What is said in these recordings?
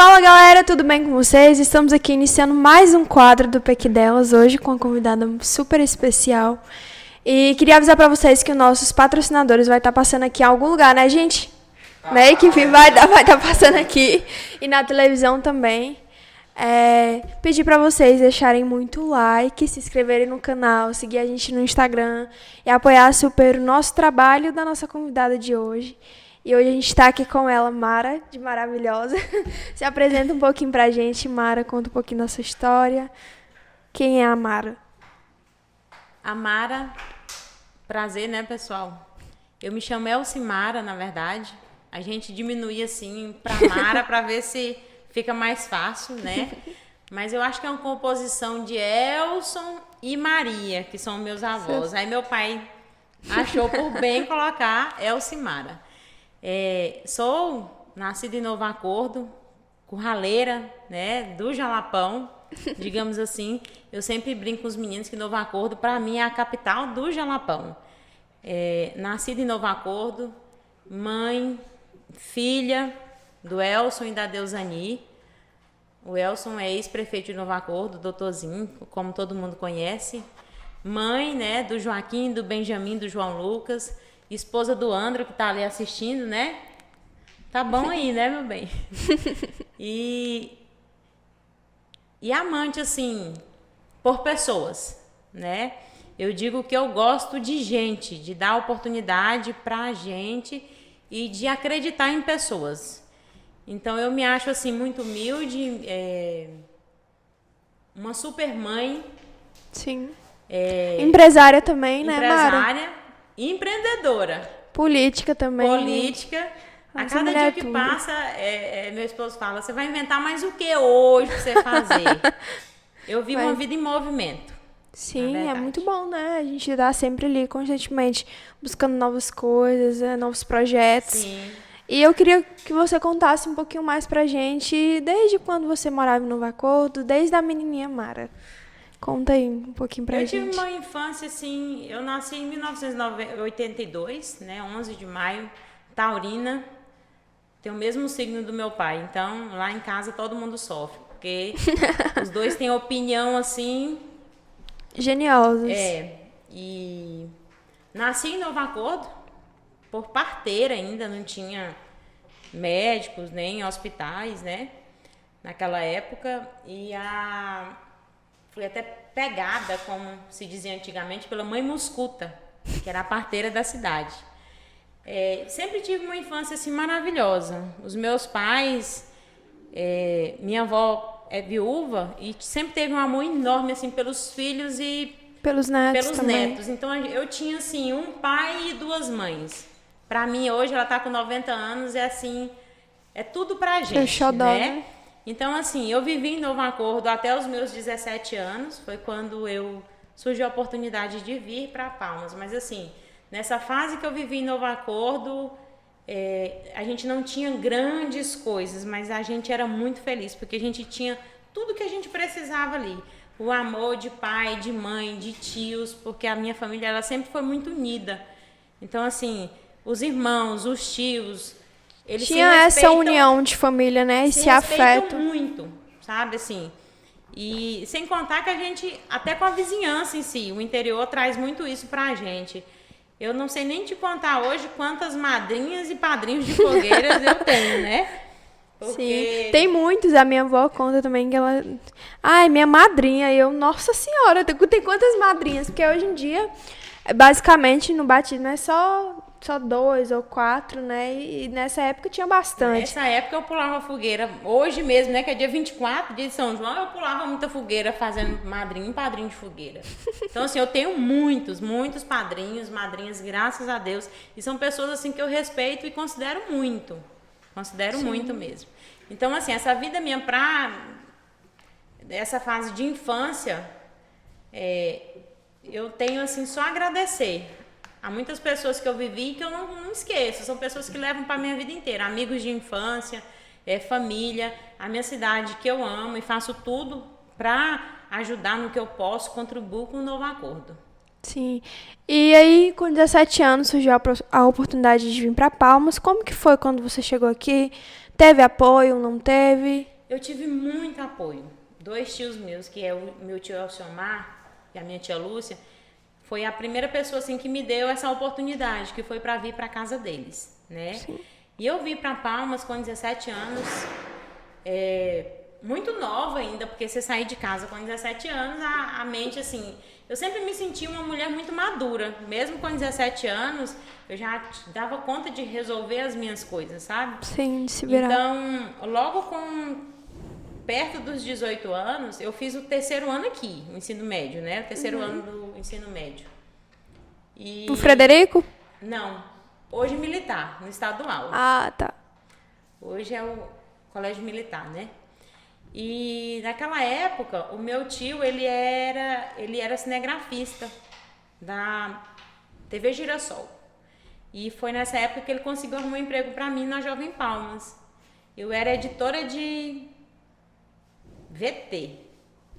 Fala galera, tudo bem com vocês? Estamos aqui iniciando mais um quadro do PEC Delas, hoje com uma convidada super especial. E queria avisar pra vocês que os nossos patrocinadores vai estar passando aqui em algum lugar, né, gente? Na equipe vai estar passando aqui e na televisão também. Pedir pra vocês deixarem muito like, se inscreverem no canal, seguir a gente no Instagram e apoiar super o nosso trabalho da nossa convidada de hoje. E hoje a gente está aqui com ela, Mara, de Maravilhosa. Se apresenta um pouquinho pra gente, Mara, conta um pouquinho da sua história. Quem é a Mara? A Mara, prazer, né, pessoal? Eu me chamo Elcimara, na verdade. A gente diminui assim pra Mara pra ver se fica mais fácil, né? Mas eu acho que é uma composição de Elson e Maria, que são meus avós. Aí meu pai achou por bem colocar Elcimara. Sou nascida em Novo Acordo, curraleira, né, do Jalapão, digamos assim. Eu sempre brinco com os meninos que Novo Acordo, para mim, é a capital do Jalapão. Nascida em Novo Acordo, mãe, filha do Elson e da Deusani. O Elson é ex-prefeito de Novo Acordo, doutorzinho, como todo mundo conhece. Mãe, né, do Joaquim, do Benjamin, do João Lucas. Esposa do André, que tá ali assistindo, né? Tá bom aí, né, meu bem? E amante, assim, por pessoas, né? Eu digo que eu gosto de gente, de dar oportunidade pra gente e de acreditar em pessoas. Então, eu me acho, assim, muito humilde, uma super mãe. Sim. Empresária também, né, Mara? Empresária. Empreendedora. Política também. Política. Né? A cada dia que passa, meu esposo fala, você vai inventar mais o que hoje pra você fazer? Eu vivo uma vida em movimento. Sim, é muito bom, né? A gente tá sempre ali, constantemente, buscando novas coisas, novos projetos. Sim. E eu queria que você contasse um pouquinho mais pra gente, desde quando você morava em Novo Acordo, desde a menininha Mara. Conta aí um pouquinho pra gente. Eu tive uma infância, assim, eu nasci em 1982, né, 11 de maio, taurina, tem o mesmo signo do meu pai, então lá em casa todo mundo sofre, porque os dois têm opinião, assim... Geniosos. E nasci em Novo Acordo, por parteira ainda, não tinha médicos nem hospitais, né, naquela época, fui até pegada, como se dizia antigamente, pela mãe Muscuta, que era a parteira da cidade. Sempre tive uma infância assim maravilhosa. Os meus pais, minha avó é viúva e sempre teve um amor enorme assim pelos filhos e pelos netos também. netos. Então eu tinha assim um pai e duas mães. Para mim hoje ela tá com 90 anos é assim, é tudo pra gente, xodó, né? Então, assim, eu vivi em Novo Acordo até os meus 17 anos, foi quando surgiu a oportunidade de vir para Palmas. Mas, assim, nessa fase que eu vivi em Novo Acordo, a gente não tinha grandes coisas, mas a gente era muito feliz, porque a gente tinha tudo que a gente precisava ali. O amor de pai, de mãe, de tios, porque a minha família ela sempre foi muito unida. Então, assim, os irmãos, os tios... Eles tinha essa união de família, né? Esse afeto. Muito, sabe, assim. E sem contar que a gente, até com a vizinhança em si, o interior traz muito isso pra gente. Eu não sei nem te contar hoje quantas madrinhas e padrinhos de fogueiras eu tenho, né? Porque... Sim, tem muitos. A minha avó conta também que ela... Ai, minha madrinha. Nossa Senhora, tem quantas madrinhas? Porque hoje em dia, basicamente, no batismo é só 2 ou 4, né? E nessa época tinha bastante. Nessa época eu pulava fogueira. Hoje mesmo, né? Que é dia 24, dia de São João, eu pulava muita fogueira fazendo madrinho e padrinho de fogueira. Então, assim, eu tenho muitos padrinhos, madrinhas, graças a Deus. E são pessoas, assim, que eu respeito e considero muito. Considero muito mesmo. Então, assim, essa vida minha essa fase de infância, eu tenho, assim, só agradecer. Há muitas pessoas que eu vivi que eu não esqueço. São pessoas que levam para a minha vida inteira. Amigos de infância, família, a minha cidade que eu amo e faço tudo para ajudar no que eu posso, contribuo com o Novo Acordo. Sim. E aí, com 17 anos, surgiu a oportunidade de vir para Palmas. Como que foi quando você chegou aqui? Teve apoio, não teve? eu tive muito apoio. 2 tios meus, que é o meu tio Elciomar e a minha tia Lúcia, foi a primeira pessoa assim que me deu essa oportunidade, que foi para vir para casa deles, né? Sim. E eu vim para Palmas com 17 anos, muito nova ainda, porque você sair de casa com 17 anos, a mente assim, eu sempre me senti uma mulher muito madura, mesmo com 17 anos, eu já dava conta de resolver as minhas coisas, sabe? Sim, de se virar. Então, logo perto dos 18 anos, eu fiz o 3º ano aqui, o ensino médio, né? O 3º ano do ensino médio. E... O Frederico? Não, hoje militar, no estadual. Ah, tá. Hoje é o colégio militar, né? E naquela época, o meu tio, ele era cinegrafista da TV Girassol. E foi nessa época que ele conseguiu arrumar um emprego para mim na Jovem Palmas. Eu era editora de VT.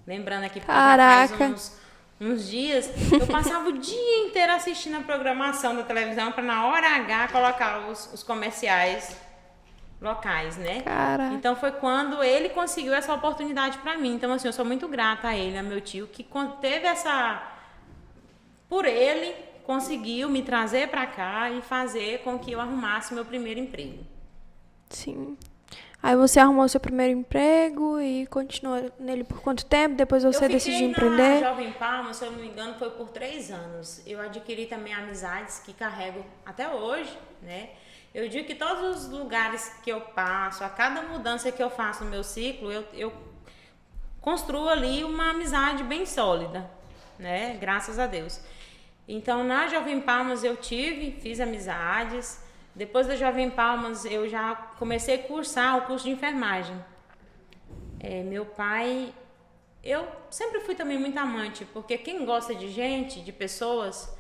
Lembrando aqui, porque já faz uns dias, eu passava o dia inteiro assistindo a programação da televisão para na hora H colocar os comerciais locais, né? Caraca. Então foi quando ele conseguiu essa oportunidade para mim. Então assim, eu sou muito grata a ele, a meu tio, que teve por ele conseguiu me trazer para cá e fazer com que eu arrumasse meu primeiro emprego. Sim. Aí você arrumou seu primeiro emprego e continuou nele por quanto tempo? Depois você decidiu empreender? Na Jovem Palmas, se eu não me engano, foi por 3 anos. Eu adquiri também amizades que carrego até hoje, né? Eu digo que todos os lugares que eu passo, a cada mudança que eu faço no meu ciclo, eu construo ali uma amizade bem sólida, né? Graças a Deus. Então, na Jovem Palmas eu fiz amizades. Depois da Jovem Palmas, eu já comecei a cursar o curso de enfermagem. Meu pai... Eu sempre fui também muito amante, porque quem gosta de gente, de pessoas...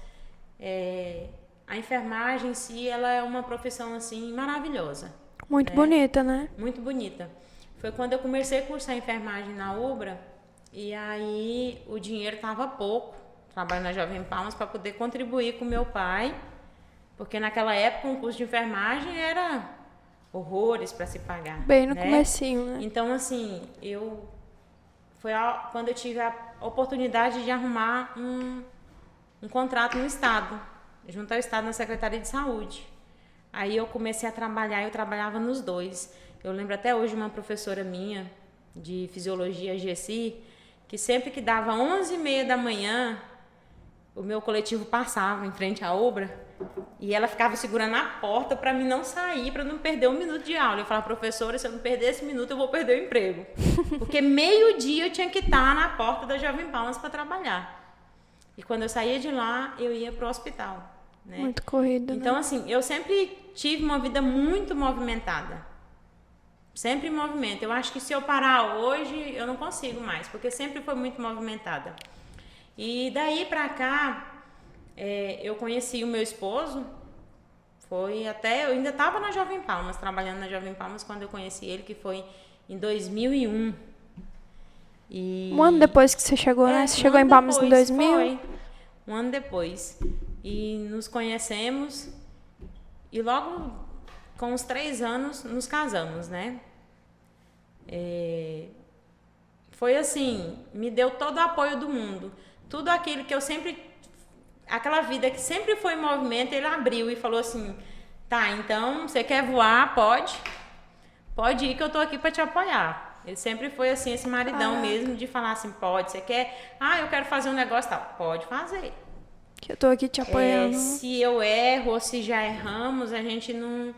A enfermagem em si, ela é uma profissão, assim, maravilhosa. Muito bonita, né? Muito bonita. Foi quando eu comecei a cursar enfermagem na UBRA, e aí o dinheiro estava pouco, trabalho na Jovem Palmas, para poder contribuir com meu pai, porque naquela época um curso de enfermagem era horrores para se pagar. Bem no comecinho, né? Então, assim, foi quando eu tive a oportunidade de arrumar um contrato no Estado, junto ao Estado na Secretaria de Saúde. Aí eu comecei a trabalhar, eu trabalhava nos 2. Eu lembro até hoje uma professora minha de Fisiologia, Gessi, que sempre que dava 11h30 da manhã, o meu coletivo passava em frente à obra e ela ficava segurando a porta para mim não sair, para não perder 1 minuto de aula. Eu falava, professora, se eu não perder esse minuto, eu vou perder o emprego. Porque meio-dia eu tinha que estar na porta da Jovem Palmas para trabalhar. E quando eu saía de lá, eu ia para o hospital. Né? Muito corrida, então, né? assim, eu sempre tive uma vida muito movimentada. Sempre em movimento. Eu acho que se eu parar hoje, eu não consigo mais, porque sempre foi muito movimentada. E daí pra cá, eu conheci o meu esposo, eu ainda estava na Jovem Palmas, trabalhando na Jovem Palmas, quando eu conheci ele, que foi em 2001. Um ano depois que você chegou, né? Você chegou em Palmas em 2000? Foi, um ano depois. E nos conhecemos e logo com uns 3 anos nos casamos, né? Foi assim, me deu todo o apoio do mundo. Tudo aquilo que eu sempre... Aquela vida que sempre foi em movimento, ele abriu e falou assim, tá, então, você quer voar? Pode ir que eu tô aqui para te apoiar. Ele sempre foi assim, esse maridão mesmo, de falar assim, pode, você quer... eu quero fazer um negócio, tal, pode fazer. Que eu tô aqui te apoiando. Se eu erro ou se já erramos, a gente não...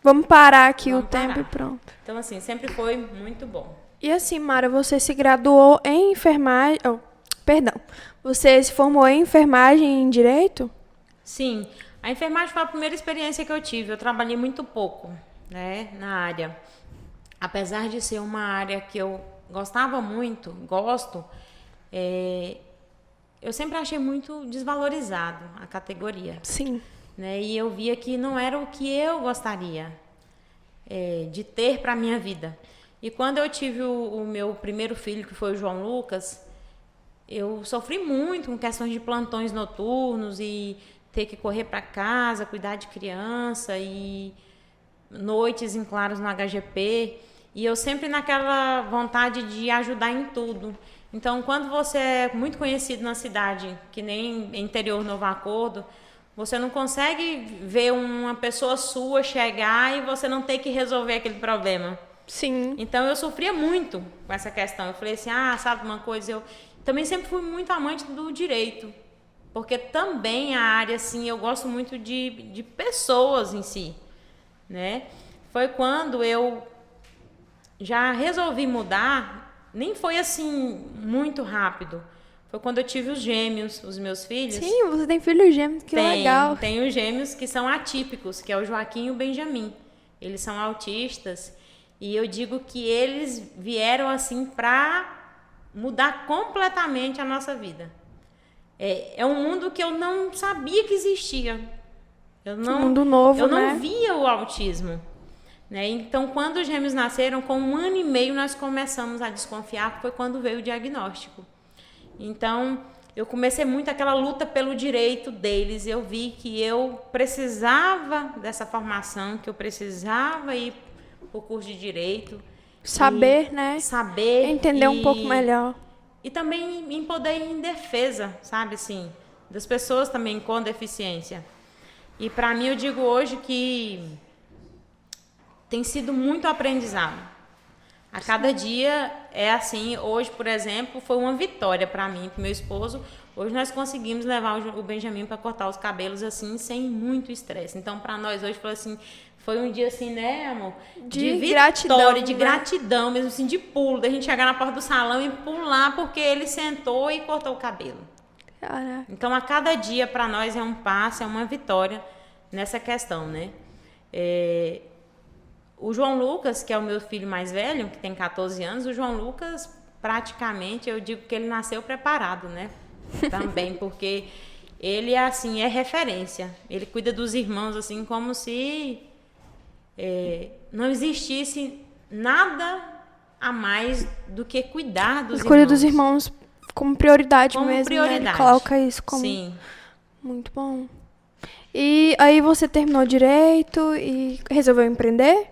Vamos parar aqui o tempo e pronto. Então, assim, sempre foi muito bom. E assim, Mara, você se graduou em enfermagem... Você se formou em enfermagem em Direito? Sim. A enfermagem foi a primeira experiência que eu tive. Eu trabalhei muito pouco, né, na área. Apesar de ser uma área que eu gostava muito, eu sempre achei muito desvalorizado a categoria. Sim. Né? E eu via que não era o que eu gostaria de ter para a minha vida. E quando eu tive o meu primeiro filho, que foi o João Lucas, eu sofri muito com questões de plantões noturnos e ter que correr para casa, cuidar de criança. E noites em claros no HGP, e eu sempre naquela vontade de ajudar em tudo. Então, quando você é muito conhecido na cidade, que nem interior Novo Acordo, você não consegue ver uma pessoa sua chegar e você não ter que resolver aquele problema. Sim. Então, eu sofria muito com essa questão. Eu falei assim, sabe uma coisa, eu também sempre fui muito amante do direito, porque também a área, assim, eu gosto muito de pessoas em si, né? Foi quando eu já resolvi mudar, nem foi assim muito rápido. Foi quando eu tive os gêmeos, os meus filhos. Sim, você tem filhos gêmeos, que legal. Tenho gêmeos que são atípicos, que é o Joaquim e o Benjamin. Eles são autistas e eu digo que eles vieram assim para mudar completamente a nossa vida. É um mundo que eu não sabia que existia. Um mundo novo, eu não né? via o autismo. Né? Então, quando os gêmeos nasceram, com 1 ano e meio, nós começamos a desconfiar, foi quando veio o diagnóstico. Então, eu comecei muito aquela luta pelo direito deles. Eu vi que eu precisava dessa formação, que eu precisava ir para o curso de direito. Saber, né? Saber. Entender um pouco melhor. E também em poder ir em defesa, sabe, assim, das pessoas também com deficiência. E para mim, eu digo hoje que tem sido muito aprendizado. A cada dia é assim. Hoje, por exemplo, foi uma vitória para mim, para meu esposo. Hoje nós conseguimos levar o Benjamin para cortar os cabelos assim, sem muito estresse. Então, para nós hoje foi assim, foi um dia assim, né, amor? De vitória, gratidão, de né? gratidão mesmo, assim, de pulo, da gente chegar na porta do salão e pular porque ele sentou e cortou o cabelo. Caraca. Então, a cada dia para nós é um passo, é uma vitória nessa questão, né? O João Lucas, que é o meu filho mais velho, que tem 14 anos, o João Lucas, praticamente, eu digo que ele nasceu preparado, né? Também, porque ele, assim, é referência. Ele cuida dos irmãos, assim, como se não existisse nada a mais do que cuidar dos irmãos. Cuida dos irmãos como prioridade como mesmo, prioridade. né? Ele coloca isso como... Sim. Muito bom. E aí você terminou direito e resolveu empreender?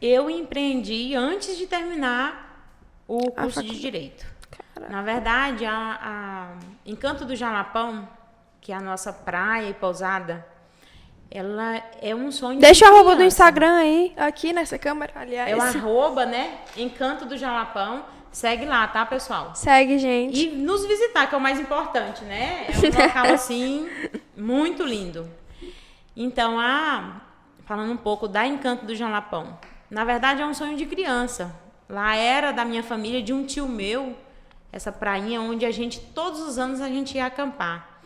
Eu empreendi antes de terminar o curso de Direito. Caraca. Na verdade, a Encanto do Jalapão, que é a nossa praia e pousada, ela é um sonho Deixa de o arroba do criança. Instagram aí, aqui nessa câmera, aliás. É o arroba, né? Encanto do Jalapão. Segue lá, tá, pessoal? Segue, gente. E nos visitar, que é o mais importante, né? É um local, assim, muito lindo. Então, falando um pouco da Encanto do Jalapão. Na verdade, é um sonho de criança. Lá era da minha família, de um tio meu, essa prainha onde todos os anos a gente ia acampar.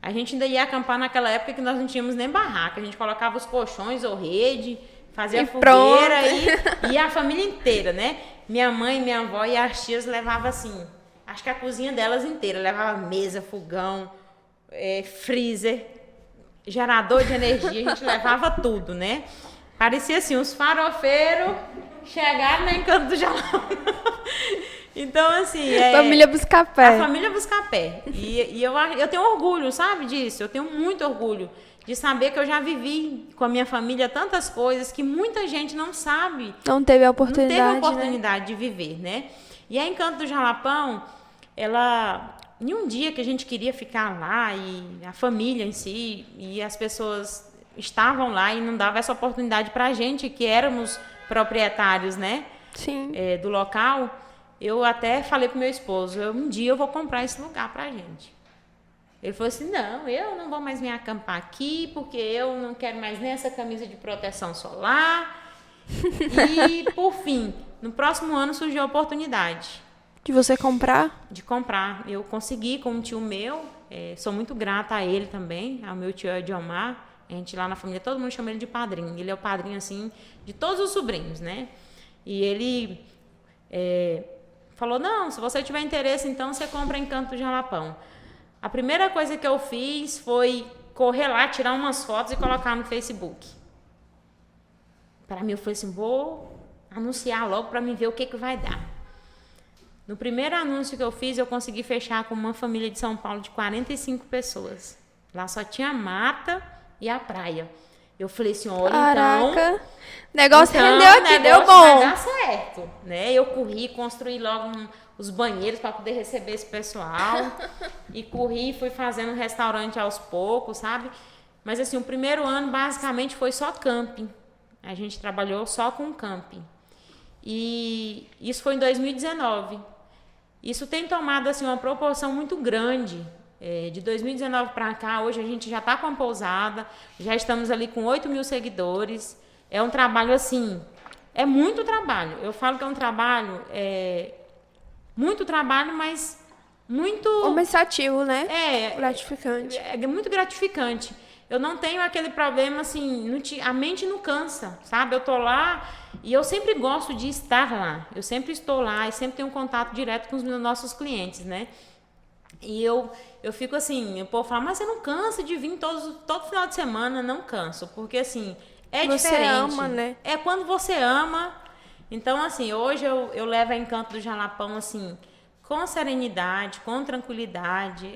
A gente ainda ia acampar naquela época que nós não tínhamos nem barraca. A gente colocava os colchões ou rede, fazia fogueira e a família inteira, né? Minha mãe, minha avó e as tias levavam assim, acho que a cozinha delas inteira. Levava mesa, fogão, freezer, gerador de energia, a gente levava tudo, né? Parecia assim, os farofeiros chegaram no Encanto do Jalapão. Então, assim... Família Buscapé. A família Buscapé. E eu tenho orgulho, sabe, disso? Eu tenho muito orgulho de saber que eu já vivi com a minha família tantas coisas que muita gente não sabe. Não teve a oportunidade, Não teve a oportunidade de viver, né? E a Encanto do Jalapão, em um dia que a gente queria ficar lá, e a família em si, e as pessoas estavam lá e não dava essa oportunidade pra gente, que éramos proprietários, né? Sim. Do local. Eu até falei pro meu esposo, um dia eu vou comprar esse lugar pra gente. Ele falou assim, não, eu não vou mais me acampar aqui, porque eu não quero mais nem essa camisa de proteção solar. E, por fim, no próximo ano surgiu a oportunidade. De você comprar? De comprar. Eu consegui com um tio meu, sou muito grata a ele também, ao meu tio Ediomar. A gente lá na família, todo mundo chama ele de padrinho. Ele é o padrinho, assim, de todos os sobrinhos, né? E ele falou, não, se você tiver interesse, então você compra Encanto do Jalapão. A primeira coisa que eu fiz foi correr lá, tirar umas fotos e colocar no Facebook. Para mim, eu falei assim, vou anunciar logo para mim ver o que vai dar. No primeiro anúncio que eu fiz, eu consegui fechar com uma família de São Paulo de 45 pessoas. Lá só tinha mata e a praia. Eu falei assim, olha, Caraca. O negócio rendeu o aqui, deu negócio bom. vai dar certo, né? Eu corri, construí logo os banheiros para poder receber esse pessoal. E corri, fui fazendo um restaurante aos poucos, sabe? Mas assim, o primeiro ano basicamente foi só camping. A gente trabalhou só com camping. E isso foi em 2019. Isso tem tomado assim uma proporção muito grande. De 2019 para cá, hoje a gente já está com a pousada, já estamos ali com 8.000 seguidores. É um trabalho assim, é muito trabalho. Eu falo que é um trabalho, muito trabalho, mas muito... Compensativo, né? É, Gratificante. é muito gratificante. Eu não tenho aquele problema assim, a mente não cansa, sabe? Eu tô lá e eu sempre gosto de estar lá. Eu sempre estou lá e sempre tenho um contato direto com os nossos clientes, né? E eu fico assim, o povo fala, mas você não cansa de vir todo final de semana? Não canso, porque assim, é Você diferente. ama, né? É quando você ama. Então, assim, hoje eu levo a Encanto do Jalapão, assim, com serenidade, com tranquilidade.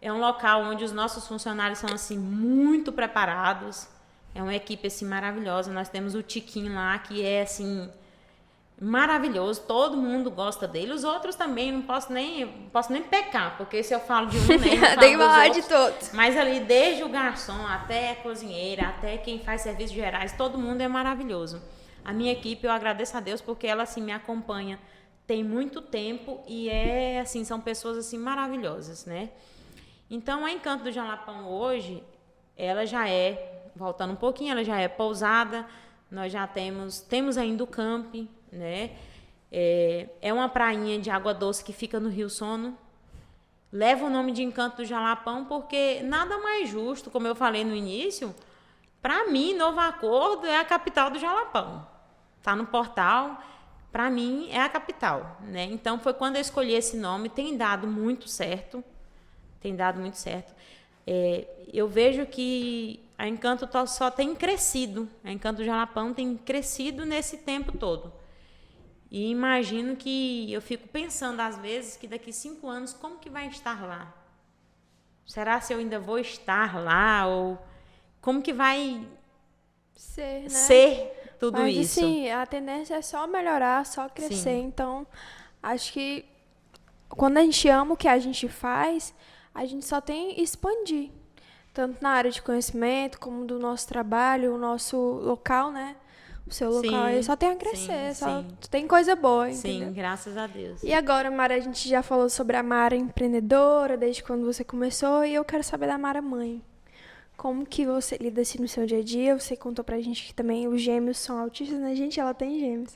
É um local onde os nossos funcionários são, assim, muito preparados. É uma equipe, assim, maravilhosa. Nós temos o Tiquinho lá, que é, assim... maravilhoso, todo mundo gosta dele. Os outros também, não posso nem pecar, porque se eu falo de um, né, eu falo Tem que dos falar outros. de todos. Mas ali, desde o garçom até a cozinheira, até quem faz serviços gerais, todo mundo é maravilhoso. A minha equipe, eu agradeço a Deus, porque ela, assim, me acompanha tem muito tempo e assim, são pessoas, assim, maravilhosas, né? Então, a Encanto do Jalapão hoje, ela já voltando um pouquinho, ela já é pousada, nós já temos ainda o camping, né? É uma prainha de água doce que fica no Rio Sono. Leva o nome de Encanto do Jalapão porque nada mais justo, como eu falei no início, para mim, Novo Acordo é a capital do Jalapão. Tá no portal, para mim é a capital, né? Então foi quando eu escolhi esse nome, tem dado muito certo. Tem dado muito certo. Eu vejo que a Encanto só tem crescido. A Encanto do Jalapão tem crescido nesse tempo todo. E imagino que eu fico pensando às vezes que daqui 5 anos como que vai estar lá? Será se eu ainda vou estar lá ou como que vai ser tudo Mas, isso? assim, a tendência é só melhorar, só crescer. Sim. Então, acho que quando a gente ama o que a gente faz, a gente só tem que expandir. Tanto na área de conhecimento, como do nosso trabalho, o nosso local, né? O seu local aí só tem a crescer, só tem coisa boa, entendeu? Sim, graças a Deus. E agora, Mara, a gente já falou sobre a Mara empreendedora, desde quando você começou, e eu quero saber da Mara mãe. Como que você lida assim no seu dia a dia? Você contou pra gente que também os gêmeos são autistas, né? Gente, ela tem gêmeos.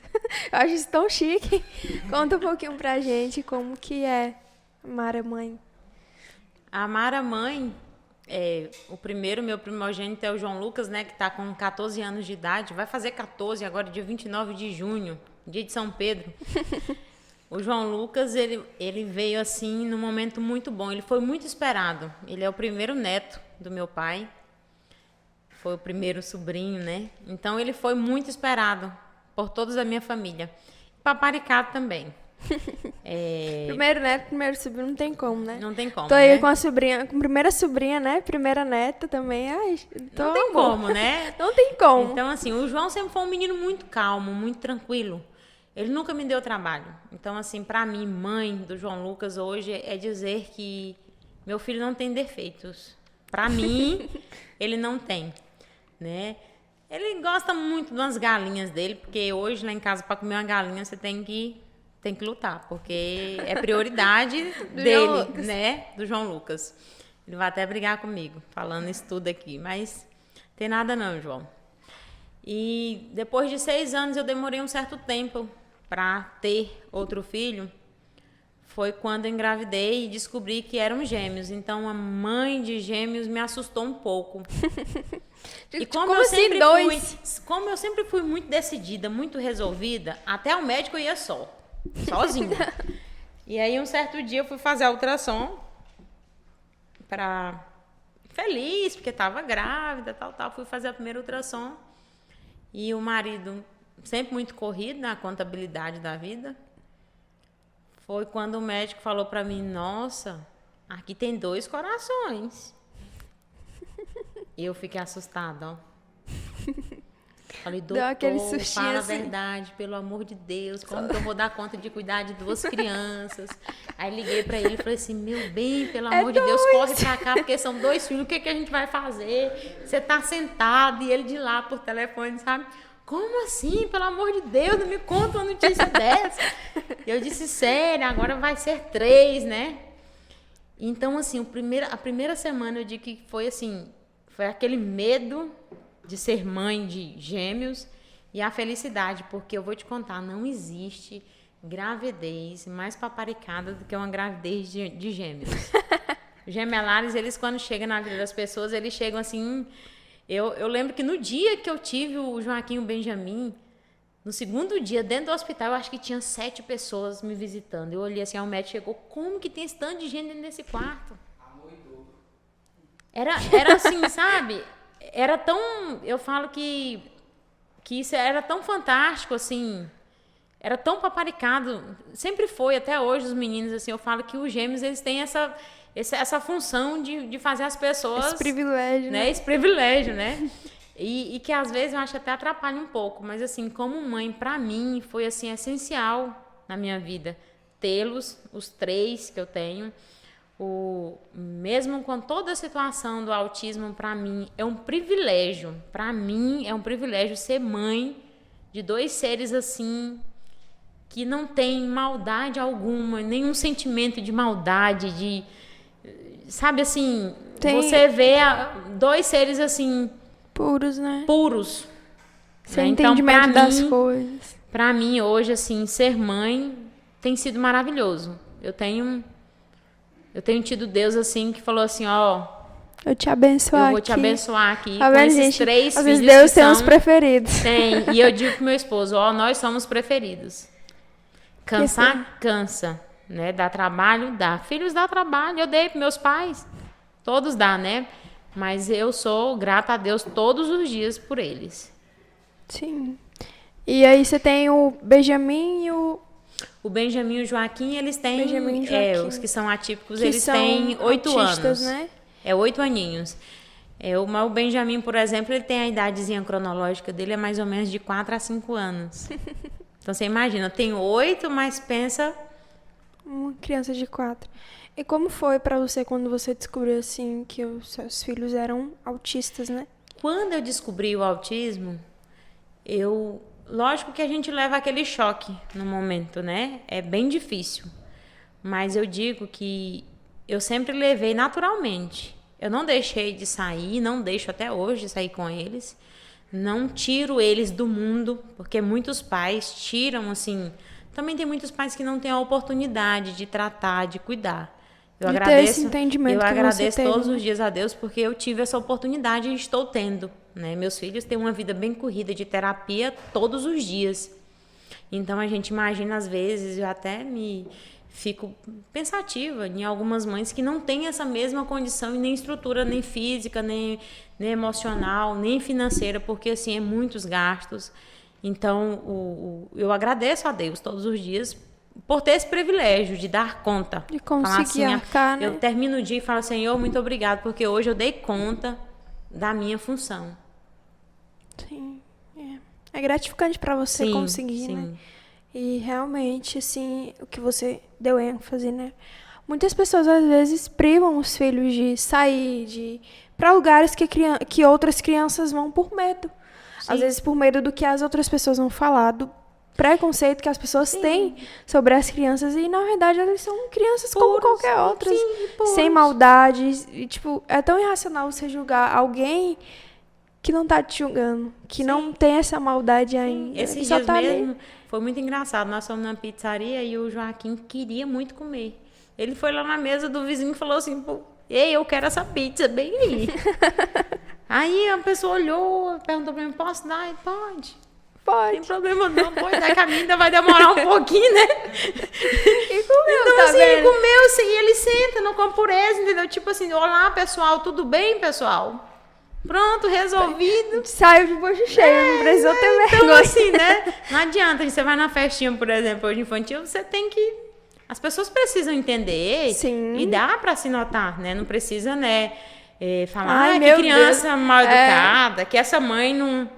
Eu acho isso tão chique. Conta um pouquinho pra gente como que é a Mara mãe. A Mara mãe, meu primogênito é o João Lucas, né, que está com 14 anos de idade, vai fazer 14 agora, dia 29 de junho, dia de São Pedro. O João Lucas, ele veio assim num momento muito bom, ele foi muito esperado. Ele é o primeiro neto do meu pai, foi o primeiro sobrinho, né? Então ele foi muito esperado por todos da minha família. Paparicado também. Primeiro neto, primeiro sobrinho, não tem como, né? Não tem como, Tô aí né? com a sobrinha, com a primeira sobrinha, né? Primeira neta também. Ai, Não tem como, né? Não tem como. Então, assim, o João sempre foi um menino muito calmo, muito tranquilo. Ele nunca me deu trabalho. Então, assim, pra mim, mãe do João Lucas hoje é dizer que meu filho não tem defeitos. Pra mim, ele não tem, né? Ele gosta muito de umas galinhas dele, porque hoje lá em casa, pra comer uma galinha, você tem que lutar, porque é prioridade dele, né? Do João Lucas. Ele vai até brigar comigo, falando isso tudo aqui, mas tem nada não, João. E depois de 6 anos, eu demorei um certo tempo para ter outro filho. Foi quando eu engravidei e descobri que eram gêmeos. Então, a mãe de gêmeos me assustou um pouco. E como eu sempre fui muito decidida, muito resolvida, até o médico eu ia sozinha. E aí, um certo dia, eu fui fazer a ultrassom feliz, porque estava grávida, tal. Fui fazer a primeira ultrassom. E o marido, sempre muito corrido na contabilidade da vida, foi quando o médico falou para mim, nossa, aqui tem 2 corações. E eu fiquei assustada, ó. Falei, Deu aquele doutor, sustinho fala a assim. verdade, pelo amor de Deus, como que eu vou dar conta de cuidar de 2 crianças? Aí liguei pra ele e falei assim, meu bem, pelo amor de Deus, corre pra cá, porque são 2 filhos, o que a gente vai fazer? Você tá sentado e ele de lá por telefone, sabe? Como assim? Pelo amor de Deus, não me conta uma notícia dessa. Eu disse, sério, agora vai ser 3, né? Então, assim, a primeira semana eu digo que foi assim, foi aquele medo de ser mãe de gêmeos e a felicidade, porque eu vou te contar, não existe gravidez mais paparicada do que uma gravidez de gêmeos. Os gemelares, eles quando chegam na vida das pessoas, eles chegam assim... Eu lembro que no dia que eu tive o Joaquim e o Benjamin, no segundo dia, dentro do hospital, eu acho que tinha 7 pessoas me visitando. Eu olhei assim, o médico chegou, como que tem esse tanto de gente dentro desse quarto? Era assim, sabe? Era tão... Eu falo que isso era tão fantástico, assim... Era tão paparicado. Sempre foi, até hoje, os meninos, assim, eu falo que os gêmeos, eles têm essa função de fazer as pessoas... Esse privilégio, né? Esse privilégio, né? E que, às vezes, eu acho até atrapalha um pouco. Mas, assim, como mãe, pra mim, foi, assim, essencial na minha vida. Tê-los, os 3 que eu tenho... mesmo com toda a situação do autismo, para mim é um privilégio. Para mim é um privilégio ser mãe de 2 seres assim que não tem maldade alguma, nenhum sentimento de maldade, sabe assim, você vê 2 seres assim puros, né? Puros. Sem Então, entendimento das coisas. Para mim hoje assim, ser mãe tem sido maravilhoso. Eu tenho tido Deus assim que falou assim, ó, eu te abençoar aqui. Eu vou te abençoar aqui com esses gente, 3 filhos. Às vezes Deus tem uns preferidos. Tem. E eu digo pro meu esposo, ó, nós somos preferidos. Cansar, cansa, né? Dá trabalho, dá. Filhos dá trabalho. Eu dei pros meus pais. Todos dá, né? Mas eu sou grata a Deus todos os dias por eles. Sim. E aí você tem o Benjamin e o Benjamin e o Joaquim, eles têm... Benjamin e Joaquim. Os que são atípicos, que eles são têm 8 autistas, anos. Né? 8 aninhos. O Benjamin, por exemplo, ele tem a idadezinha cronológica dele, é mais ou menos de 4 a 5 anos. Então, você imagina, eu tenho 8, mas pensa... Uma criança de 4. E como foi pra você quando você descobriu, assim, que os seus filhos eram autistas, né? Quando eu descobri o autismo, lógico que a gente leva aquele choque no momento, né? É bem difícil. Mas eu digo que eu sempre levei naturalmente. Eu não deixei de sair, não deixo até hoje de sair com eles. Não tiro eles do mundo, porque muitos pais tiram, assim... Também tem muitos pais que não têm a oportunidade de tratar, de cuidar. Eu agradeço todos os dias a Deus, porque eu tive essa oportunidade e estou tendo. Né? Meus filhos têm uma vida bem corrida de terapia todos os dias. Então, a gente imagina, às vezes, eu até fico pensativa em algumas mães que não têm essa mesma condição e nem estrutura, nem física, nem emocional, nem financeira, porque, assim, é muitos gastos. Então, eu agradeço a Deus todos os dias por ter esse privilégio de dar conta. De conseguir arcar, né? Eu termino o dia e falo, Senhor, muito obrigado, porque hoje eu dei conta da minha função. Sim, é gratificante para você conseguir, sim. Né? E realmente, assim, o que você deu ênfase, né? Muitas pessoas, às vezes, privam os filhos de sair, para lugares que outras crianças vão por medo. Sim. Às vezes, por medo do que as outras pessoas vão falar, do preconceito que as pessoas têm sobre as crianças. E, na verdade, elas são crianças como qualquer outra. Sem maldade. E, tipo, é tão irracional você julgar alguém que não tá te julgando, que não tem essa maldade ainda. Esses dias mesmo, foi muito engraçado. Nós fomos na pizzaria e o Joaquim queria muito comer. Ele foi lá na mesa do vizinho e falou assim, ei, eu quero essa pizza, bem aí. Aí a pessoa olhou, perguntou pra mim, posso dar? Ele, pode. Não tem problema não, pode dar, que a minha ainda vai demorar um pouquinho, né? E comeu, então, tá assim, vendo? comeu, assim, e ele senta, não come pureza, entendeu? Tipo assim, olá, pessoal, tudo bem, pessoal? Pronto, resolvido. Saiu de bucho cheio, não precisou ter vergonha. Então, assim, né? Não adianta, você vai na festinha, por exemplo, hoje infantil, você tem que... As pessoas precisam entender. Sim. E dá pra se notar, né? Não precisa, né? falar Ai, que meu criança Deus. mal educada, que essa mãe não...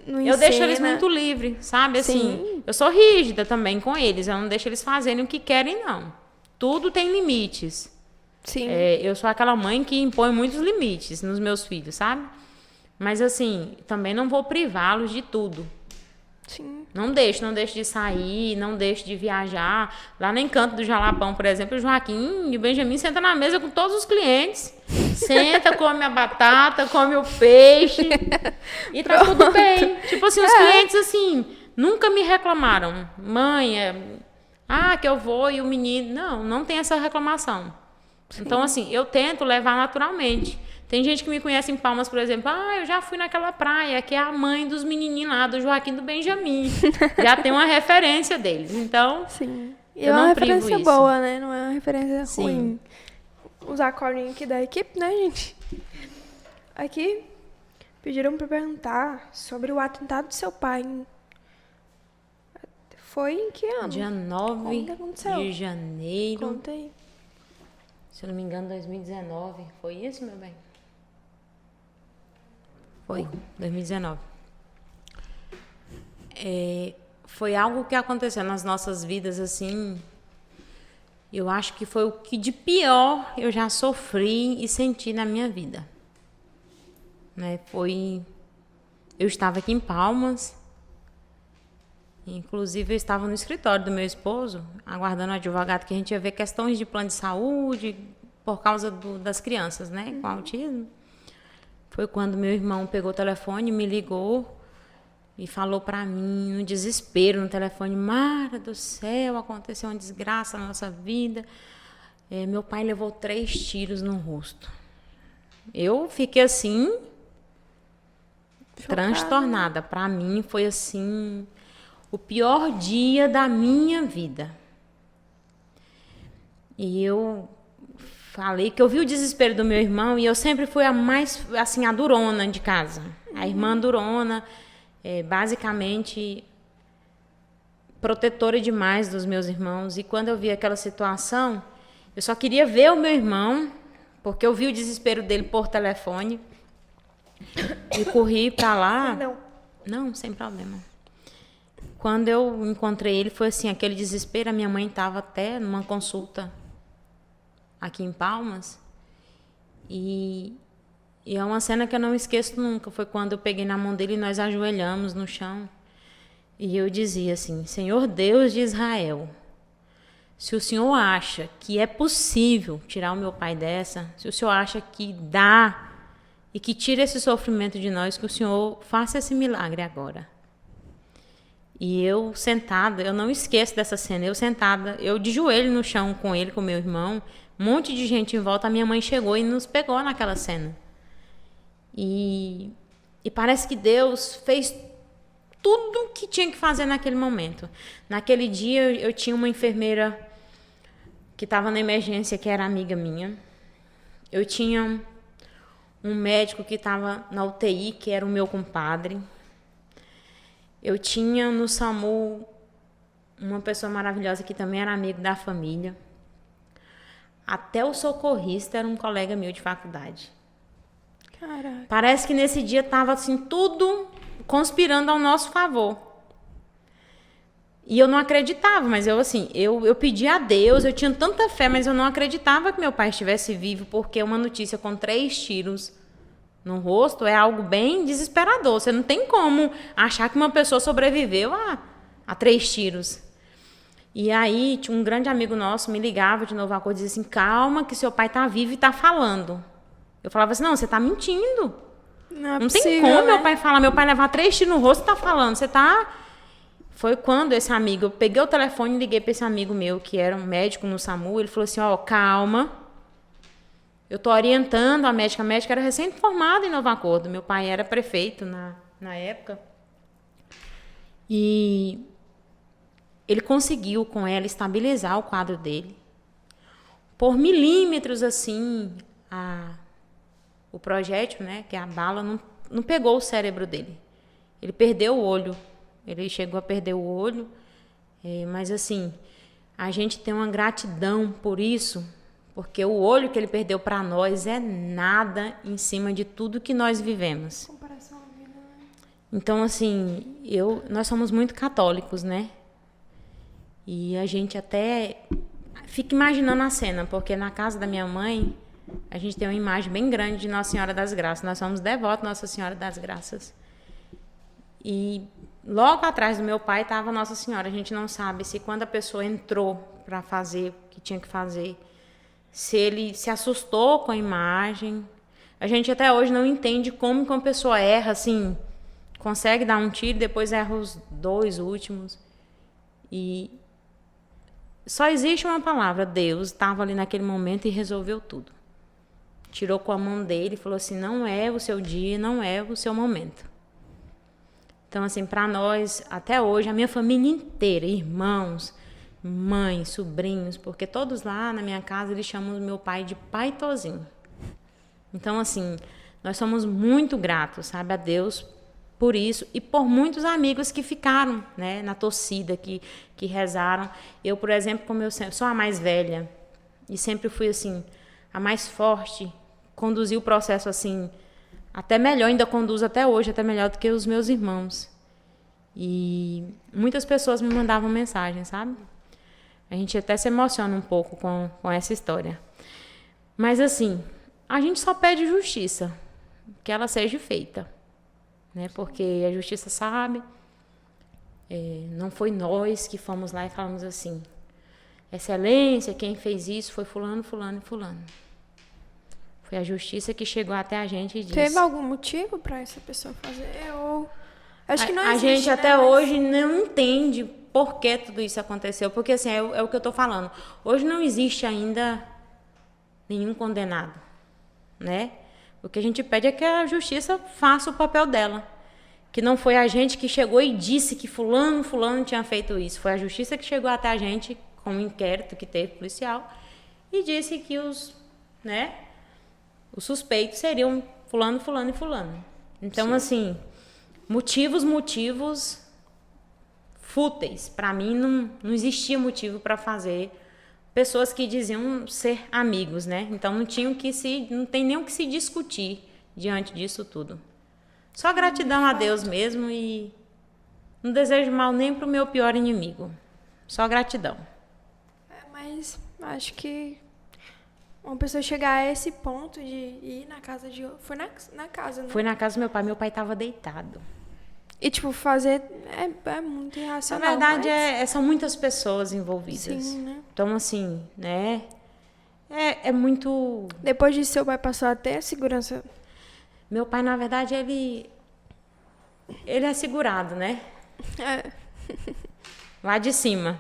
Não Eu deixo eles ensina. muito livres, sabe? Assim, Sim. eu sou rígida também com eles, eu não deixo eles fazerem o que querem, não. Tudo tem limites. Sim. Eu sou aquela mãe que impõe muitos limites nos meus filhos, sabe? Mas assim, também não vou privá-los de tudo. Sim. Não deixo de sair, não deixo de viajar. Lá no Encanto do Jalapão, por exemplo, o Joaquim e o Benjamin sentam na mesa com todos os clientes. Senta, come a batata, come o peixe e tá tudo bem. Tipo assim, os clientes assim, nunca me reclamaram. Mãe, que eu vou e o menino... Não tem essa reclamação. Sim. Então assim, eu tento levar naturalmente. Tem gente que me conhece em Palmas, por exemplo. Eu já fui naquela praia, que é a mãe dos menininhos lá, do Joaquim e do Benjamin. Já tem uma referência deles. Então, sim. E eu é uma não privo referência isso. boa, né? Não é uma referência Sim. ruim. Usar colinho aqui da equipe, né, gente? Aqui, pediram para perguntar sobre o atentado do seu pai. Foi em que ano? Dia 9 de janeiro. Conta aí. Se eu não me engano, 2019. Foi isso, meu bem? Foi, 2019. Foi algo que aconteceu nas nossas vidas, assim. Eu acho que foi o que de pior eu já sofri e senti na minha vida. Né? Eu estava aqui em Palmas. Inclusive, eu estava no escritório do meu esposo, aguardando o advogado, que a gente ia ver questões de plano de saúde por causa das crianças, né, com autismo. Foi quando meu irmão pegou o telefone, me ligou e falou para mim, no desespero, no telefone: Mara do céu, aconteceu uma desgraça na nossa vida. Meu pai levou 3 tiros no rosto. Eu fiquei assim, transtornada. Para mim foi assim... o pior dia da minha vida. E eu falei que eu vi o desespero do meu irmão e eu sempre fui a mais, assim, a durona de casa. A irmã durona, basicamente protetora demais dos meus irmãos. E quando eu vi aquela situação, eu só queria ver o meu irmão, porque eu vi o desespero dele por telefone. E corri para lá. Não, sem problema. Quando eu encontrei ele, foi assim, aquele desespero. A minha mãe estava até numa consulta aqui em Palmas. E é uma cena que eu não esqueço nunca. Foi quando eu peguei na mão dele e nós ajoelhamos no chão. E eu dizia assim: Senhor Deus de Israel, se o Senhor acha que é possível tirar o meu pai dessa, se o Senhor acha que dá e que tira esse sofrimento de nós, que o Senhor faça esse milagre agora. E eu sentada, eu não esqueço dessa cena, eu sentada, eu de joelho no chão com ele, com meu irmão, um monte de gente em volta, a minha mãe chegou e nos pegou naquela cena. E parece que Deus fez tudo o que tinha que fazer naquele momento. Naquele dia eu tinha uma enfermeira que estava na emergência, que era amiga minha. Eu tinha um médico que estava na UTI, que era o meu compadre. Eu tinha no SAMU uma pessoa maravilhosa que também era amigo da família. Até o socorrista era um colega meu de faculdade. Caraca. Parece que nesse dia estava assim, tudo conspirando ao nosso favor. E eu não acreditava, mas eu pedi a Deus, eu tinha tanta fé, mas eu não acreditava que meu pai estivesse vivo, porque uma notícia com 3 tiros no rosto é algo bem desesperador. Você não tem como achar que uma pessoa sobreviveu a 3 tiros. E aí, tinha um grande amigo nosso, me ligava de novo, e dizia assim: calma, que seu pai tá vivo e tá falando. Eu falava assim: não, você tá mentindo. Não tem como, né? Meu pai falar, meu pai levar 3 tiros no rosto e tá falando, você tá... Foi quando esse amigo, eu peguei o telefone e liguei para esse amigo meu, que era um médico no SAMU, ele falou assim: calma, eu tô orientando a médica era recém-formada em Novo Acordo, meu pai era prefeito na época, e ele conseguiu com ela estabilizar o quadro dele, por milímetros assim, o projétil, né, que é a bala, não pegou o cérebro dele, ele perdeu o olho. Ele chegou a perder o olho, mas assim, a gente tem uma gratidão por isso, Porque o olho que ele perdeu para nós é nada em cima de tudo que nós vivemos. Comparação à vida, né? Então, assim, nós somos muito católicos, né? E a gente até fica imaginando a cena, porque na casa da minha mãe, a gente tem uma imagem bem grande de Nossa Senhora das Graças. Nós somos devotos Nossa Senhora das Graças. E logo atrás do meu pai estava Nossa Senhora. A gente não sabe se quando a pessoa entrou para fazer o que tinha que fazer, se ele se assustou com a imagem. A gente até hoje não entende como que uma pessoa erra, assim, consegue dar um tiro e depois erra os 2 últimos. E só existe uma palavra, Deus estava ali naquele momento e resolveu tudo. Tirou com a mão dele e falou assim, não é o seu dia, não é o seu momento. Então, assim, para nós, até hoje, a minha família inteira, irmãos, mãe, sobrinhos, porque todos lá na minha casa, eles chamam o meu pai de Pai Tozinho. Então, assim, nós somos muito gratos, sabe, a Deus por isso e por muitos amigos que ficaram, né, na torcida, que rezaram. Eu, por exemplo, como eu sou a mais velha e sempre fui, assim, a mais forte, conduzi o processo, assim, até melhor, ainda conduzo até hoje, até melhor do que os meus irmãos. E muitas pessoas me mandavam mensagem, sabe? A gente até se emociona um pouco com essa história. Mas, assim, a gente só pede justiça, que ela seja feita, né? Porque a justiça sabe, não foi nós que fomos lá e falamos assim, Excelência, quem fez isso foi fulano, fulano e fulano. Foi a justiça que chegou até a gente e disse... Teve algum motivo para essa pessoa fazer? Acho que não existe, a gente né? até hoje não entende por que tudo isso aconteceu. Porque, assim, é o que eu estou falando. Hoje não existe ainda nenhum condenado, né? O que a gente pede é que a justiça faça o papel dela. Que não foi a gente que chegou e disse que fulano tinha feito isso. Foi a justiça que chegou até a gente com um inquérito que teve policial e disse que os suspeitos seriam fulano e fulano. Então, sim, assim, motivos fúteis. Para mim, não existia motivo para fazer. Pessoas que diziam ser amigos, né? Então, não tem nem o que se discutir diante disso tudo. Só gratidão a Deus mesmo e não desejo mal nem pro meu pior inimigo. Só gratidão. Mas acho que uma pessoa chegar a esse ponto de ir na casa de... Foi na casa, né? Foi na casa do meu pai. Meu pai estava deitado. E, tipo, fazer é muito irracional. Na verdade, são muitas pessoas envolvidas. Sim, né? Então, assim, né? É muito... Depois disso, seu pai passou a ter a segurança... Meu pai, na verdade, ele é segurado, né? Lá de cima,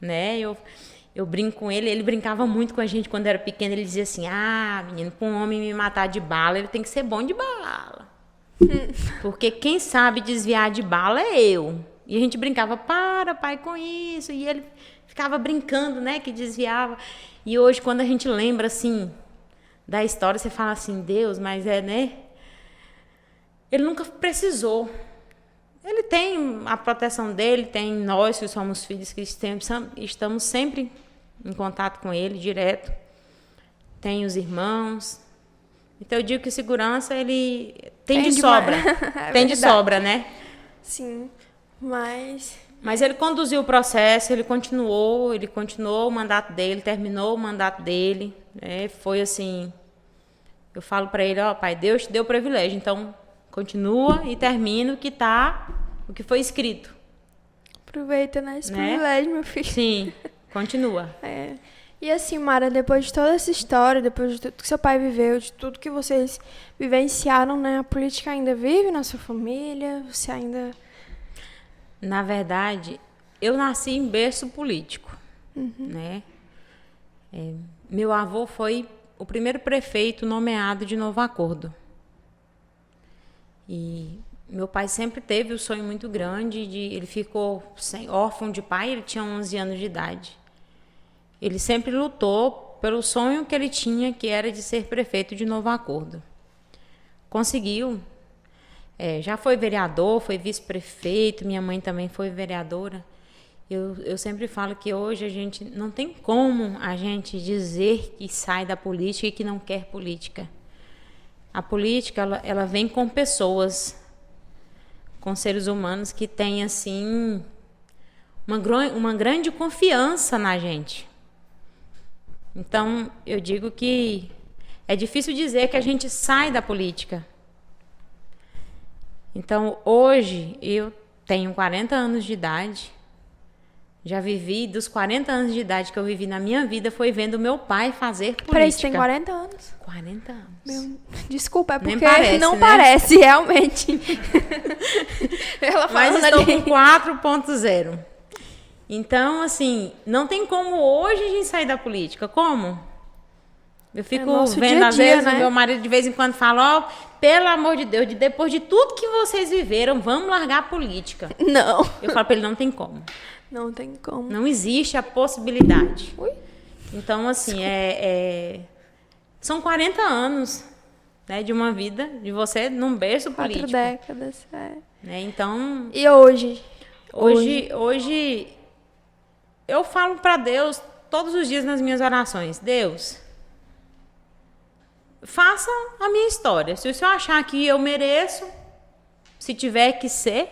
né? Eu brinco com ele brincava muito com a gente quando era pequeno. Ele dizia assim, menino, para um homem me matar de bala, ele tem que ser bom de bala. Porque quem sabe desviar de bala é eu. E a gente brincava, para, pai, com isso. E ele ficava brincando, né, que desviava. E hoje, quando a gente lembra, assim... da história, você fala assim, Deus, mas né? Ele nunca precisou. Ele tem a proteção dele, tem nós que somos filhos que estamos sempre em contato com ele, direto. Tem os irmãos. Então, eu digo que segurança, ele tem de sobra. Tem de sobra, né? Sim, mas... Mas ele conduziu o processo, ele continuou o mandato dele, terminou o mandato dele. Foi assim... Eu falo para ele, pai, Deus te deu o privilégio, então continua e termina o que foi escrito. Aproveita, né, esse privilégio, meu filho. Sim, continua. E assim, Mara, depois de toda essa história, depois de tudo que seu pai viveu, de tudo que vocês vivenciaram, né, a política ainda vive na sua família? Você ainda... Na verdade, eu nasci em berço político, né? Meu avô foi o primeiro prefeito nomeado de Novo Acordo. E meu pai sempre teve um sonho muito grande, ele ficou órfão de pai, ele tinha 11 anos de idade. Ele sempre lutou pelo sonho que ele tinha, que era de ser prefeito de Novo Acordo. Conseguiu. Já foi vereador, foi vice-prefeito, minha mãe também foi vereadora. Eu sempre falo que hoje a gente não tem como a gente dizer que sai da política e que não quer política. A política, ela vem com pessoas, com seres humanos que têm, assim, uma grande confiança na gente. Então, eu digo que é difícil dizer que a gente sai da política. Então, hoje, eu tenho 40 anos de idade. Já vivi, dos 40 anos de idade que eu vivi na minha vida, foi vendo meu pai fazer política. Peraí, você tem 40 anos? 40 anos. Desculpa, é porque parece, não né? parece, realmente. Ela Mas falando estou ali. com 4.0. Então, assim, não tem como hoje a gente sair da política. Como? Eu fico nosso vendo, dia a às dia, vezes, né? o meu marido de vez em quando fala, ó, pelo amor de Deus, depois de tudo que vocês viveram, vamos largar a política. Não. Eu falo pra ele, não tem como. Não tem como. Não existe a possibilidade. Ui. Então, assim, são 40 anos, né, de uma vida, de você num berço 4 político. décadas, é. Né? Então, E hoje? hoje eu falo para Deus todos os dias nas minhas orações, Deus, faça a minha história. Se o Senhor achar que eu mereço, se tiver que ser,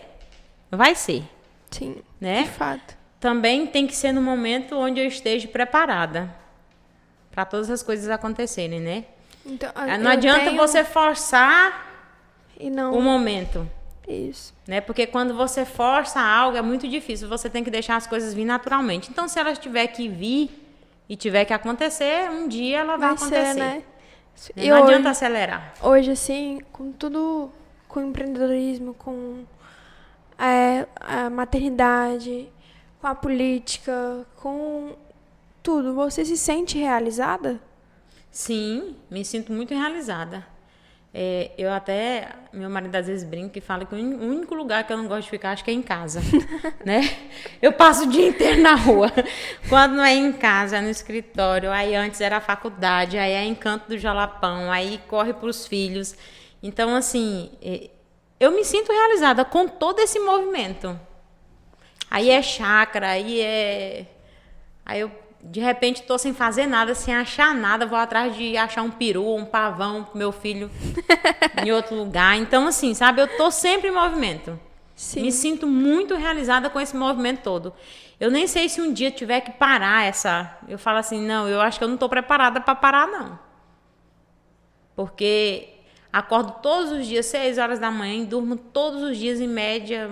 vai ser. Sim, Né? de fato. Também tem que ser no momento onde eu esteja preparada para todas as coisas acontecerem, né? Então, Não adianta você forçar E não... o momento, Isso. né? Porque quando você força algo é muito difícil, você tem que deixar as coisas vir naturalmente. Então, se elas tiver que vir e tiver que acontecer, um dia ela vai acontecer. Ser, né? Não E adianta acelerar. Hoje, assim, com tudo, com empreendedorismo, com a maternidade, com a política, com tudo, você se sente realizada? Sim, me sinto muito realizada. Meu marido às vezes brinca e fala que o único lugar que eu não gosto de ficar, acho que é em casa, né? Eu passo o dia inteiro na rua. Quando não é em casa, é no escritório. Aí antes era a faculdade, aí é Encanto do Jalapão, aí corre para os filhos. Então, assim, eu me sinto realizada com todo esse movimento. Aí é chácara, aí eu de repente estou sem fazer nada, sem achar nada, vou atrás de achar um peru, um pavão pro meu filho em outro lugar. Então, assim, sabe, eu tô sempre em movimento. Sim. Me sinto muito realizada com esse movimento todo. Eu nem sei se um dia tiver que parar eu falo assim, não, eu acho que eu não tô preparada para parar, não. Porque acordo todos os dias, 6 horas da manhã, e durmo todos os dias, em média,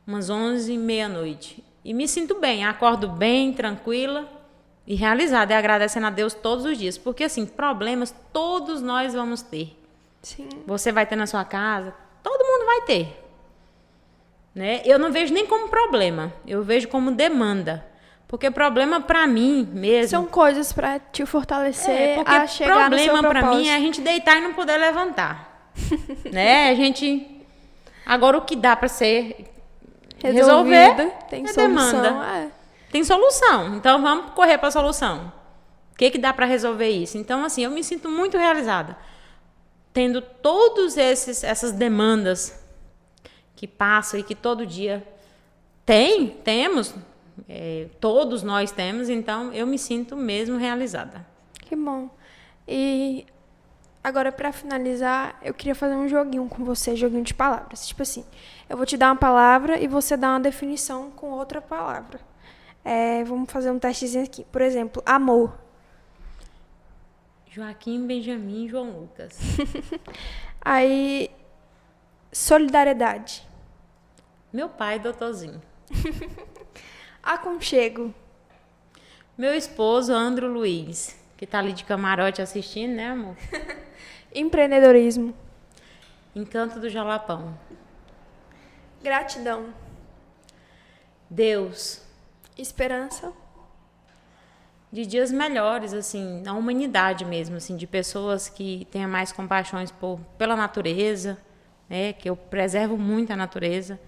umas 11, meia-noite. E me sinto bem, acordo bem, tranquila e realizada, e agradecendo a Deus todos os dias. Porque, assim, problemas todos nós vamos ter. Sim. Você vai ter na sua casa, todo mundo vai ter. Né? Eu não vejo nem como problema, eu vejo como demanda. Porque problema pra mim mesmo... São coisas pra te fortalecer porque a chegar no seu problema pra propósito. mim é a gente deitar e não poder levantar. Né? A gente... Agora, o que dá pra ser... resolver tem é solução. demanda. Tem solução. Então, vamos correr para a solução. O que dá para resolver isso? Então, assim, eu me sinto muito realizada. Tendo todas essas demandas que passam e que todo dia temos, todos nós temos, então eu me sinto mesmo realizada. Que bom. E agora, para finalizar, eu queria fazer um joguinho com você, joguinho de palavras. Tipo assim, eu vou te dar uma palavra e você dá uma definição com outra palavra. Vamos fazer um testezinho aqui. Por exemplo, amor. Joaquim, Benjamin, João Lucas. Aí, solidariedade. Meu pai, doutorzinho. Aconchego. Meu esposo, Andro Luiz, que tá ali de camarote assistindo, né, amor? Empreendedorismo. Encanto do Jalapão. Gratidão. Deus. Esperança. De dias melhores, assim, na humanidade mesmo, assim, de pessoas que tenham mais compaixões pela natureza, né, que eu preservo muito a natureza,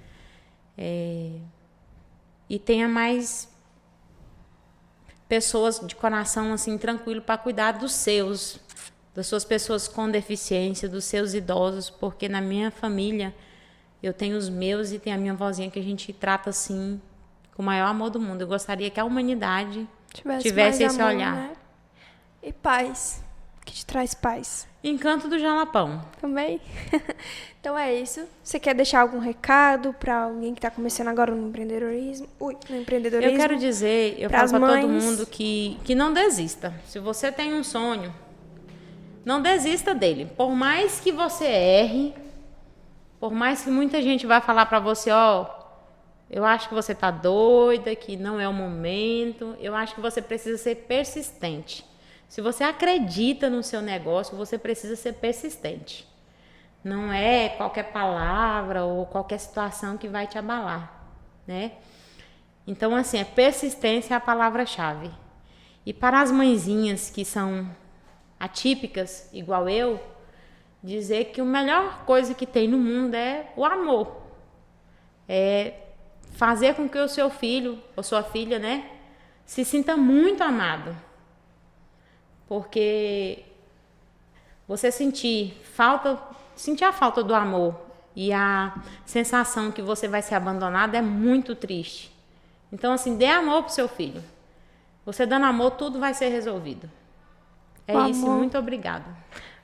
e tenha mais pessoas de coração, assim, tranquilo para cuidar das suas pessoas com deficiência, dos seus idosos, porque na minha família eu tenho os meus e tem a minha vozinha que a gente trata, assim, com o maior amor do mundo. Eu gostaria que a humanidade tivesse mais esse amor, olhar. né? E paz. O que te traz paz? Encanto do Jalapão. Também? Então é isso. Você quer deixar algum recado para alguém que está começando agora no empreendedorismo? Eu quero dizer, eu falo para todo mundo que não desista. Se você tem um sonho, não desista dele. Por mais que você erre, por mais que muita gente vá falar para você, eu acho que você está doida, que não é o momento, eu acho que você precisa ser persistente. Se você acredita no seu negócio, você precisa ser persistente. Não é qualquer palavra ou qualquer situação que vai te abalar, né? Então, assim, a persistência é a palavra-chave. E para as mãezinhas que são atípicas, igual eu, dizer que a melhor coisa que tem no mundo é o amor. É fazer com que o seu filho ou sua filha, né, se sinta muito amado. Porque você sentir a falta do amor e a sensação que você vai ser abandonado é muito triste. Então, assim, dê amor pro seu filho. Você dando amor, tudo vai ser resolvido. É O isso, amor. muito obrigada.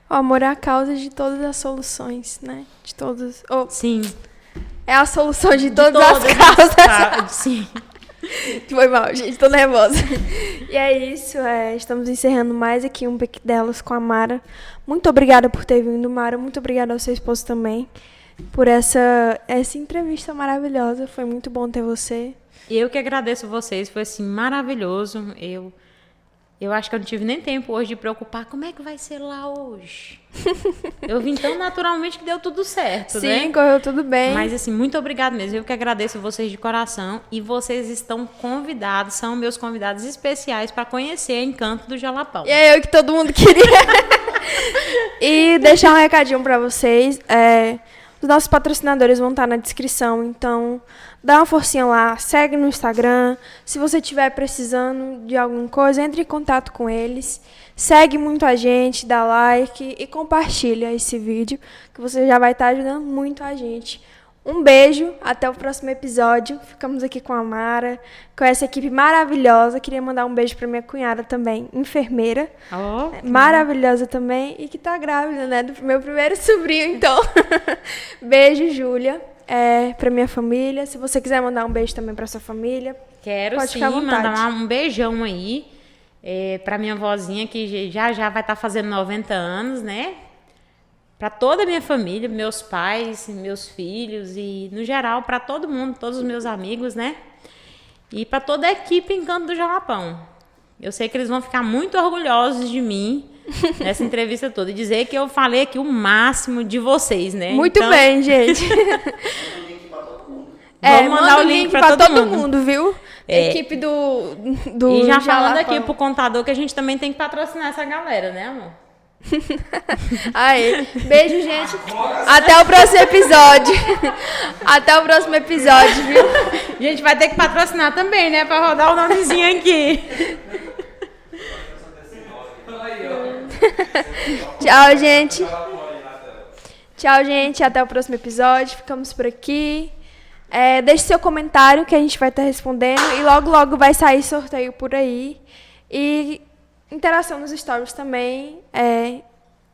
O amor é a causa de todas as soluções, né? De todos. Sim. É a solução de todas as causas. Sim. Foi mal, gente, tô nervosa. E é isso, estamos encerrando mais aqui um PQ Delas com a Mara. Muito obrigada por ter vindo, Mara. Muito obrigada ao seu esposo também por essa entrevista maravilhosa. Foi muito bom ter você. Eu que agradeço vocês, foi assim, maravilhoso. Eu acho que eu não tive nem tempo hoje de preocupar como é que vai ser lá hoje. Eu vim tão naturalmente que deu tudo certo, né? Sim, correu tudo bem. Mas assim, muito obrigada mesmo. Eu que agradeço vocês de coração. E vocês estão convidados, são meus convidados especiais para conhecer Encanto do Jalapão. E é eu que todo mundo queria. E deixar um recadinho para vocês. Os nossos patrocinadores vão estar na descrição, então dá uma forcinha lá, segue no Instagram. Se você estiver precisando de alguma coisa, entre em contato com eles. Segue muito a gente, dá like e compartilha esse vídeo, que você já vai estar ajudando muito a gente. Um beijo, até o próximo episódio. Ficamos aqui com a Mara, com essa equipe maravilhosa. Queria mandar um beijo para minha cunhada também, enfermeira. Maravilhosa também, e que tá grávida, né? Do meu primeiro sobrinho, então. Beijo, Júlia, para minha família. Se você quiser mandar um beijo também para sua família, quero pode sim, ficar à vontade. mandar um beijão aí para minha vozinha, que já vai estar fazendo 90 anos, né? Para toda a minha família, meus pais, meus filhos e, no geral, para todo mundo, todos os meus amigos, né? E para toda a equipe Encanto do Jalapão. Eu sei que eles vão ficar muito orgulhosos de mim nessa entrevista toda e dizer que eu falei aqui o máximo de vocês, né? Muito então, bem, gente. Vamos mandar o link para todo mundo, viu? Equipe do E já Jalapão. falando aqui pro contador que a gente também tem que patrocinar essa galera, né, amor? Aí, beijo, gente. Até o próximo episódio. Até o próximo episódio, viu? A gente vai ter que patrocinar também, né? Pra rodar o nomezinho aqui. Tchau, gente. Tchau, gente. Até o próximo episódio. Ficamos por aqui. Deixe seu comentário que a gente vai estar respondendo. E logo, logo vai sair sorteio por aí. E interação nos stories também.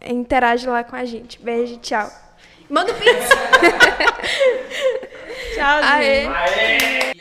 Interage lá com a gente. Beijo, tchau. Manda o pix. Tchau, gente. Aê.